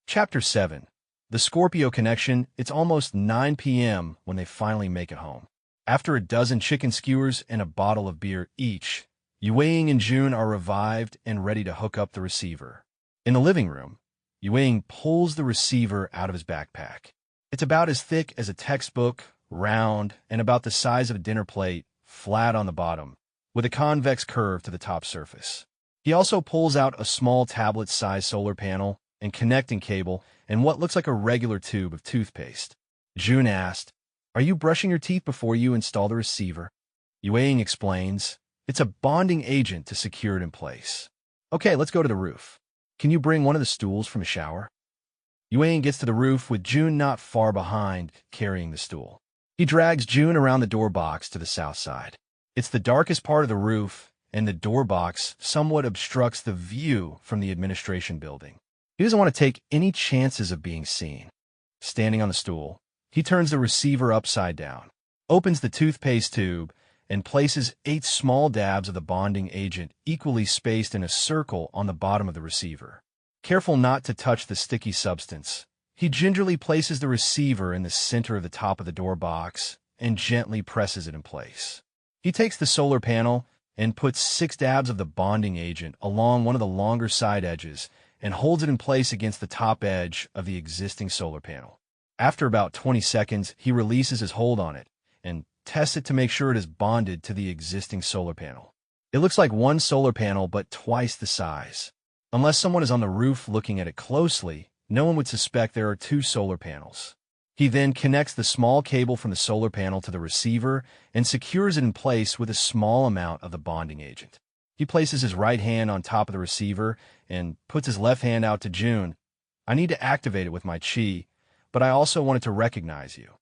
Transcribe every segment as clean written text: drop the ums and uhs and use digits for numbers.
Chapter 7. The Scorpio Connection. It's almost 9 p.m. when they finally make it home. After a dozen chicken skewers and a bottle of beer each, Yueying and June are revived and ready to hook up the receiver. In the living room, Yueying pulls the receiver out of his backpack. It's about as thick as a textbook, round, and about the size of a dinner plate, flat on the bottom, with a convex curve to the top surface. He also pulls out a small tablet-sized solar panel and connecting cable and what looks like a regular tube of toothpaste. June asked, "Are you brushing your teeth before you install the receiver?" Yueying explains, "It's a bonding agent to secure it in place." "Okay, let's go to the roof. Can you bring one of the stools from the shower?" Yueying gets to the roof with June not far behind, carrying the stool. He drags June around the door box to the south side. It's the darkest part of the roof, and the door box somewhat obstructs the view from the administration building. He doesn't want to take any chances of being seen. Standing on the stool, he turns the receiver upside down, opens the toothpaste tube, and places 8 small dabs of the bonding agent equally spaced in a circle on the bottom of the receiver. Careful not to touch the sticky substance, he gingerly places the receiver in the center of the top of the door box and gently presses it in place. He takes the solar panel and puts 6 dabs of the bonding agent along one of the longer side edges and holds it in place against the top edge of the existing solar panel. After about 20 seconds, he releases his hold on it and tests it to make sure it is bonded to the existing solar panel. It looks like one solar panel, but twice the size. Unless someone is on the roof looking at it closely, no one would suspect there are 2 solar panels. He then connects the small cable from the solar panel to the receiver and secures it in place with a small amount of the bonding agent. He places his right hand on top of the receiver and puts his left hand out to June. "I need to activate it with my chi, but I also wanted to recognize you.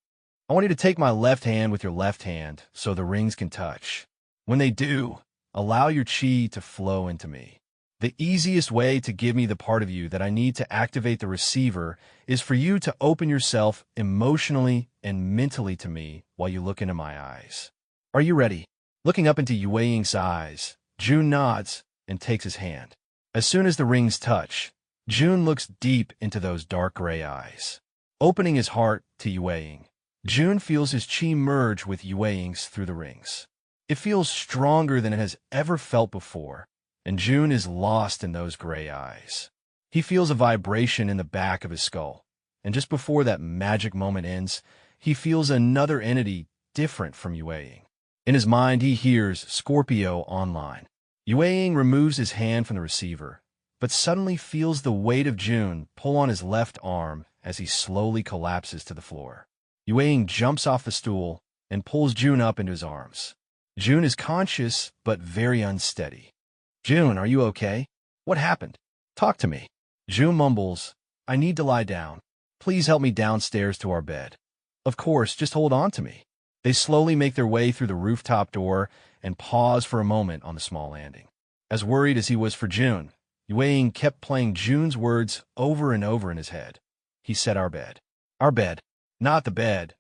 I want you to take my left hand with your left hand so the rings can touch. When they do, allow your chi to flow into me. The easiest way to give me the part of you that I need to activate the receiver is for you to open yourself emotionally and mentally to me while you look into my eyes. Are you ready?" Looking up into Yueying's eyes, June nods and takes his hand. As soon as the rings touch, June looks deep into those dark gray eyes. Opening his heart to Yueying, June feels his chi merge with Yueying's through the rings. It feels stronger than it has ever felt before, and June is lost in those gray eyes. He feels a vibration in the back of his skull, and just before that magic moment ends, he feels another entity different from Yueying. In his mind, he hears Scorpio online. Yueying removes his hand from the receiver, but suddenly feels the weight of June pull on his left arm as he slowly collapses to the floor. Yueying jumps off the stool and pulls June up into his arms. June is conscious but very unsteady. "June, are you okay? What happened? Talk to me." June mumbles, "I need to lie down. Please help me downstairs to our bed." "Of course, just hold on to me." They slowly make their way through the rooftop door and pause for a moment on the small landing. As worried as he was for June, Yueying kept playing June's words over and over in his head. He said, "Our bed. Our bed. Not the bed,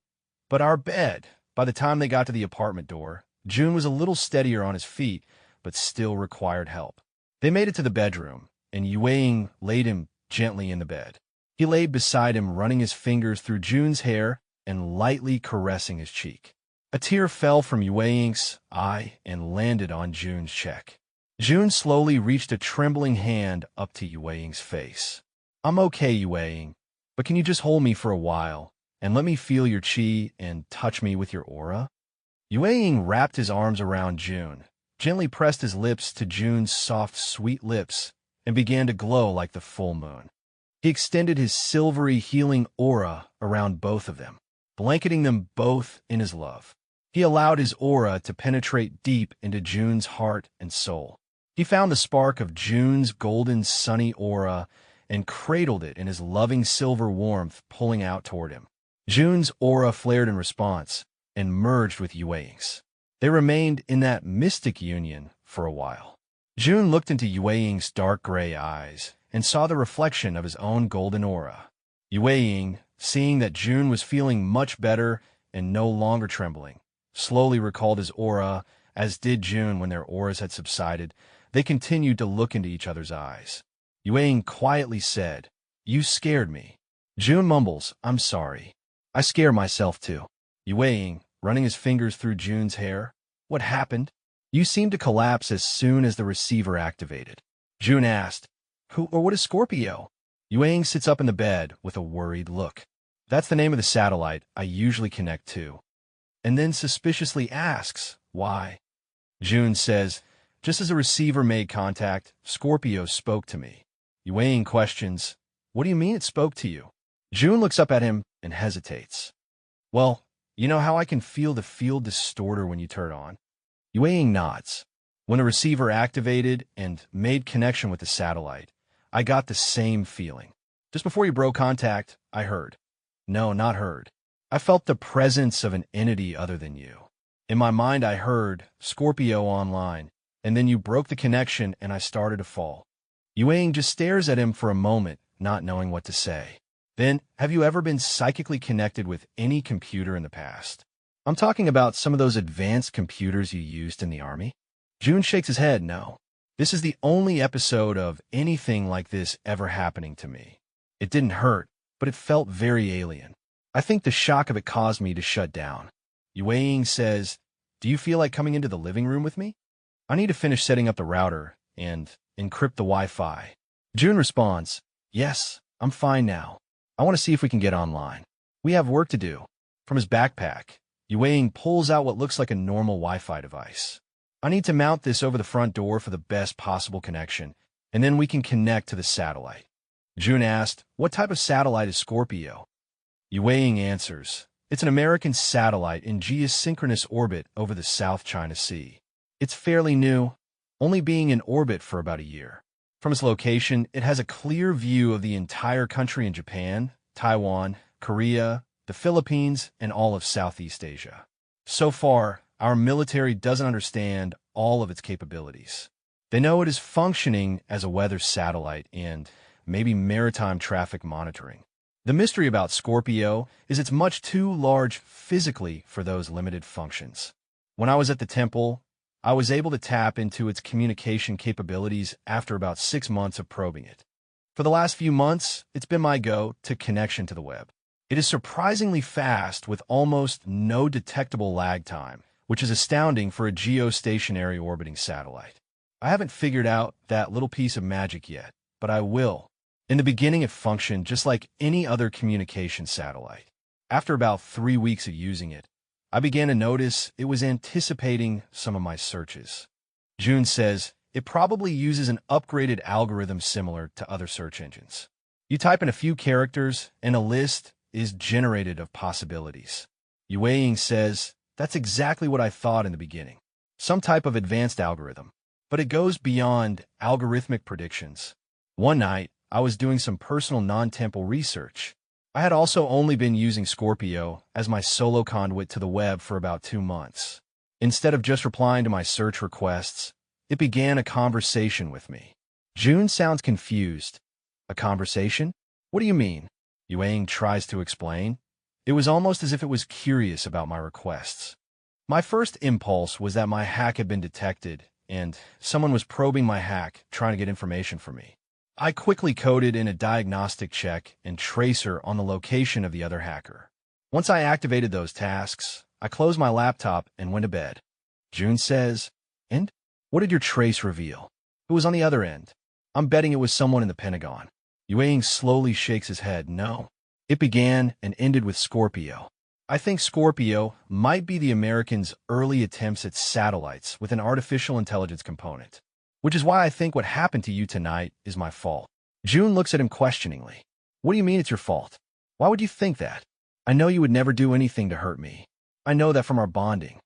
but our bed." By the time they got to the apartment door, June was a little steadier on his feet, but still required help. They made it to the bedroom, and Yueying laid him gently in the bed. He lay beside him, running his fingers through June's hair and lightly caressing his cheek. A tear fell from Yueying's eye and landed on June's cheek. June slowly reached a trembling hand up to Yueying's face. "I'm okay, Yueying, but can you just hold me for a while and let me feel your chi and touch me with your aura?" Yueying wrapped his arms around June, gently pressed his lips to June's soft, sweet lips, and began to glow like the full moon. He extended his silvery, healing aura around both of them, blanketing them both in his love. He allowed his aura to penetrate deep into June's heart and soul. He found the spark of June's golden, sunny aura and cradled it in his loving silver warmth, pulling out toward him. June's aura flared in response and merged with Yueying's. They remained in that mystic union for a while. June looked into Yueying's dark gray eyes and saw the reflection of his own golden aura. Yueying, seeing that June was feeling much better and no longer trembling, slowly recalled his aura, as did June when their auras had subsided. They continued to look into each other's eyes. Yueying quietly said, You scared me. June mumbles, I'm sorry. I scare myself too. Yue, running his fingers through June's hair. What happened? You seemed to collapse as soon as the receiver activated. June asked, Who or what is Scorpio? Yue sits up in the bed with a worried look. That's the name of the satellite I usually connect to. And then suspiciously asks, why? June says, just as the receiver made contact, Scorpio spoke to me. Yue questions, what do you mean it spoke to you? June looks up at him and hesitates. Well, you know how I can feel the field distorter when you turn it on? Yue nods. When the receiver activated and made connection with the satellite, I got the same feeling. Just before you broke contact, I heard. No, not heard. I felt the presence of an entity other than you. In my mind, I heard Scorpio online, and then you broke the connection and I started to fall. Yue just stares at him for a moment, not knowing what to say. Then, have you ever been psychically connected with any computer in the past? I'm talking about some of those advanced computers you used in the army. June shakes his head, no. This is the only episode of anything like this ever happening to me. It didn't hurt, but it felt very alien. I think the shock of it caused me to shut down. Yue says, do you feel like coming into the living room with me? I need to finish setting up the router and encrypt the Wi-Fi. June responds, yes, I'm fine now. I want to see if we can get online. We have work to do. From his backpack, Yue pulls out what looks like a normal Wi-Fi device. I need to mount this over the front door for the best possible connection, and then we can connect to the satellite. June asked, what type of satellite is Scorpio? Yue answers, it's an American satellite in geosynchronous orbit over the South China Sea. It's fairly new, only being in orbit for about a year. From its location, it has a clear view of the entire country in Japan, Taiwan, Korea, the Philippines, and all of Southeast Asia. So far, our military doesn't understand all of its capabilities. They know it is functioning as a weather satellite and maybe maritime traffic monitoring. The mystery about Scorpio is it's much too large physically for those limited functions. When I was at the temple, I was able to tap into its communication capabilities after about 6 months of probing it. For the last few months, it's been my go-to connection to the web. It is surprisingly fast with almost no detectable lag time, which is astounding for a geostationary orbiting satellite. I haven't figured out that little piece of magic yet, but I will. In the beginning, it functioned just like any other communication satellite. After about 3 weeks of using it, I began to notice it was anticipating some of my searches. June says it probably uses an upgraded algorithm similar to other search engines. You type in a few characters, and a list is generated of possibilities. Yue says, that's exactly what I thought in the beginning. Some type of advanced algorithm. But it goes beyond algorithmic predictions. One night, I was doing some personal non-temple research. I had also only been using Scorpio as my solo conduit to the web for about 2 months. Instead of just replying to my search requests, it began a conversation with me. June sounds confused. A conversation? What do you mean? Yue tries to explain. It was almost as if it was curious about my requests. My first impulse was that my hack had been detected, and someone was probing my hack, trying to get information from me. I quickly coded in a diagnostic check and tracer on the location of the other hacker. Once I activated those tasks, I closed my laptop and went to bed. June says, and? What did your trace reveal? Who was on the other end? I'm betting it was someone in the Pentagon. Yue slowly shakes his head. No. It began and ended with Scorpio. I think Scorpio might be the Americans' early attempts at satellites with an artificial intelligence component. Which is why I think what happened to you tonight is my fault. June looks at him questioningly. What do you mean it's your fault? Why would you think that? I know you would never do anything to hurt me. I know that from our bonding.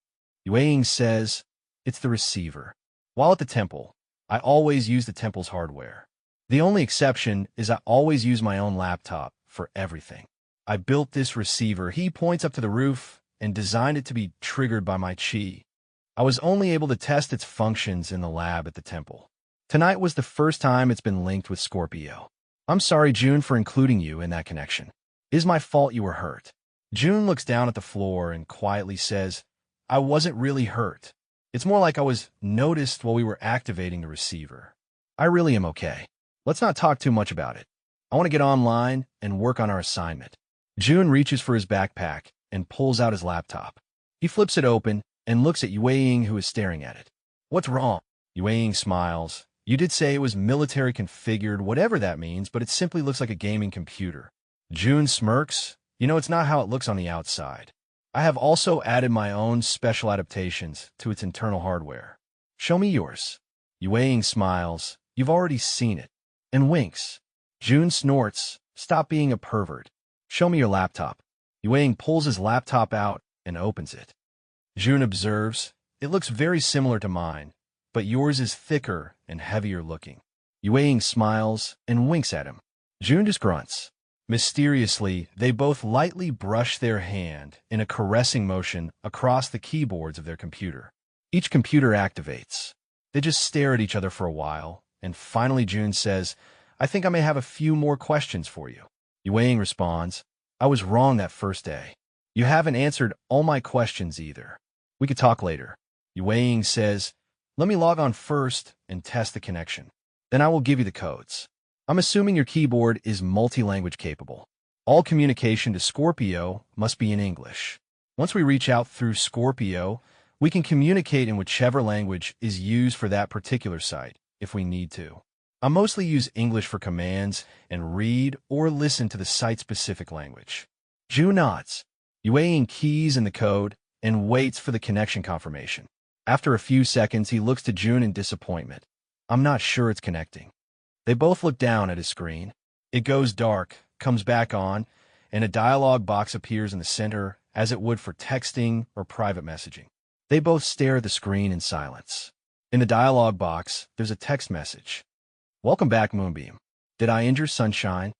Yue says, it's the receiver. While at the temple, I always use the temple's hardware. The only exception is I always use my own laptop for everything. I built this receiver, he points up to the roof, and designed it to be triggered by my chi. I was only able to test its functions in the lab at the temple. Tonight was the first time it's been linked with Scorpio. I'm sorry, June, for including you in that connection. It is my fault you were hurt. June looks down at the floor and quietly says, I wasn't really hurt. It's more like I was noticed while we were activating the receiver. I really am okay. Let's not talk too much about it. I want to get online and work on our assignment. June reaches for his backpack and pulls out his laptop. He flips it open and looks at Yue, who is staring at it. What's wrong? Yue smiles. You did say it was military configured, whatever that means, but it simply looks like a gaming computer. June smirks. You know, it's not how it looks on the outside. I have also added my own special adaptations to its internal hardware. Show me yours. Yue smiles. You've already seen it. And winks. June snorts. Stop being a pervert. Show me your laptop. Yue pulls his laptop out and opens it. June observes. It looks very similar to mine, but yours is thicker and heavier looking. Yue smiles and winks at him. June just grunts. Mysteriously, they both lightly brush their hand in a caressing motion across the keyboards of their computer. Each computer activates. They just stare at each other for a while, and finally June says, I think I may have a few more questions for you. Yue responds, I was wrong that first day. You haven't answered all my questions either. We could talk later. Yue says, let me log on first and test the connection. Then I will give you the codes. I'm assuming your keyboard is multi-language capable. All communication to Scorpio must be in English. Once we reach out through Scorpio, we can communicate in whichever language is used for that particular site, if we need to. I mostly use English for commands and read or listen to the site-specific language. June nods. Yue keys in the code and waits for the connection confirmation. After a few seconds, he looks to June in disappointment. I'm not sure it's connecting. They both look down at his screen. It goes dark, comes back on, and a dialog box appears in the center as it would for texting or private messaging. They both stare at the screen in silence. In the dialog box, there's a text message. Welcome back, Moonbeam. Did I injure Sunshine?